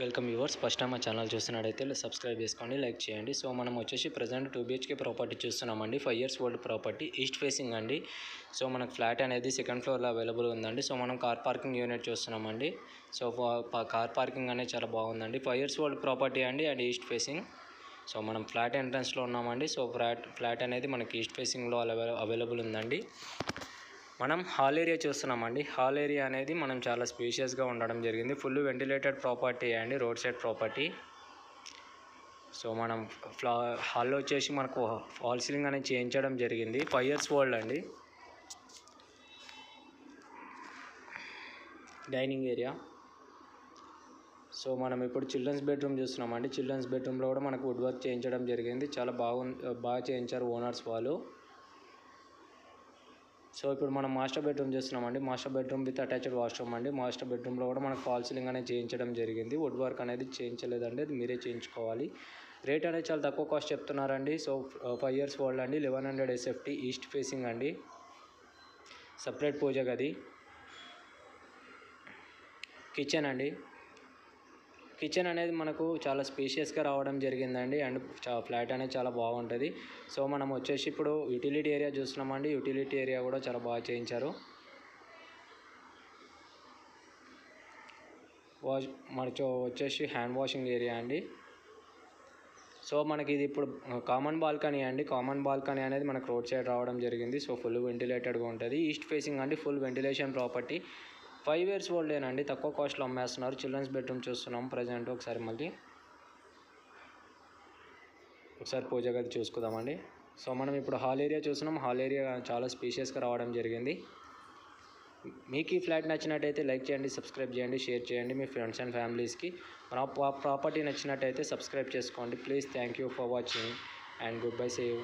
Welcome viewers. First time మా channel చూస్తున్నట్టయితే subscribe చేసుకోండి, లైక్ చేయండి. సో మనం వచ్చేసి ప్రజెంట్ 2 BHK ప్రాపర్టీ చూస్తున్నామండి. 5 years old property, east facing అండి. సో మనకు ఫ్లాట్ అనేది సెకండ్ ఫ్లోర్లో అవైలబుల్ ఉందండి. సో మనం కార్ పార్కింగ్ యూనిట్ చూస్తున్నామండి. సో కార్ పార్కింగ్ అనేది చాలా బాగుందండి. 5 years ఓల్డ్ ప్రాపర్టీ అండి అండ్ ఈస్ట్ ఫేసింగ్. సో మనం ఫ్లాట్ ఎంట్రన్స్లో ఉన్నామండి. సో ఫ్లాట్ అనేది మనకి ఈస్ట్ ఫేసింగ్లో అవైలబుల్ ఉందండి. మనం హాల్ ఏరియా చూస్తున్నామండి. హాల్ ఏరియా అనేది మనం చాలా స్పేషియస్గా ఉండడం జరిగింది. ఫుల్ వెంటిలేటెడ్ ప్రాపర్టీ అండి, రోడ్ సైడ్ ప్రాపర్టీ. సో మనం హాల్లో వచ్చేసి మనకు ఫాల్ సీలింగ్ అనేది చేయించడం జరిగింది. 5 years ఓల్డ్ అండి. Dining area. సో మనం ఇప్పుడు చిల్డ్రన్స్ బెడ్రూమ్ చూస్తున్నామండి. చిల్డ్రన్స్ బెడ్రూమ్లో కూడా మనకు వుడ్ వర్క్ చేయించడం జరిగింది. చాలా బాగా చేయించారు ఓనర్స్ వాళ్ళు. సో ఇప్పుడు మనం మాస్టర్ బెడ్రూమ్ చూస్తున్నామండి. Master bedroom with attached washroom అండి. మాస్టర్ బెడ్రూమ్లో కూడా మనకు ఫాల్ సీలింగ్ అనేది చేయించడం జరిగింది. వుడ్ వర్క్ అనేది చేయించలేదండి, అది మీరే చేయించుకోవాలి. రేట్ అనేది చాలా తక్కువ కాస్ట్ చెప్తున్నారండి. సో 5 years ఓల్డ్ అండి. 1100 SFT, ఈస్ట్ ఫేసింగ్ అండి. సపరేట్ పూజ గది. కిచెన్ అండి. కిచెన్ అనేది మనకు చాలా స్పేషియస్గా రావడం జరిగిందండి అండ్ ఫ్లాట్ అనేది చాలా బాగుంటుంది. సో మనం వచ్చేసి ఇప్పుడు యూటిలిటీ ఏరియా చూస్తున్నామండి. యూటిలిటీ ఏరియా కూడా చాలా బాగా చేయించారు. మనకు వచ్చేసి హ్యాండ్ వాషింగ్ ఏరియా అండి. సో మనకి ఇది ఇప్పుడు కామన్ బాల్కనీ అండి. కామన్ బాల్కనీ అనేది మనకు రోడ్ సైడ్ రావడం జరిగింది. సో ఫుల్ వెంటిలేటెడ్గా ఉంటుంది. ఈస్ట్ ఫేసింగ్ అండి, ఫుల్ వెంటిలేషన్ ప్రాపర్టీ. 5 years ఓల్డేనండి, తక్కువ కాస్ట్లో అమ్మేస్తున్నారు. చిల్డ్రన్స్ బెడ్రూమ్ చూస్తున్నాం ప్రజెంట్. ఒకసారి పూజ గది చూసుకుందామండి. సో మనం ఇప్పుడు హాల్ ఏరియా చూస్తున్నాం. హాల్ ఏరియా చాలా స్పేషియస్గా రావడం జరిగింది. మీకు ఈ ఫ్లాట్ నచ్చినట్టయితే లైక్ చేయండి, సబ్స్క్రైబ్ చేయండి, షేర్ చేయండి మీ ఫ్రెండ్స్ అండ్ ఫ్యామిలీస్కి. మన ప్రాపర్టీ నచ్చినట్టయితే సబ్స్క్రైబ్ చేసుకోండి please. Thank you for watching and good bye, see you.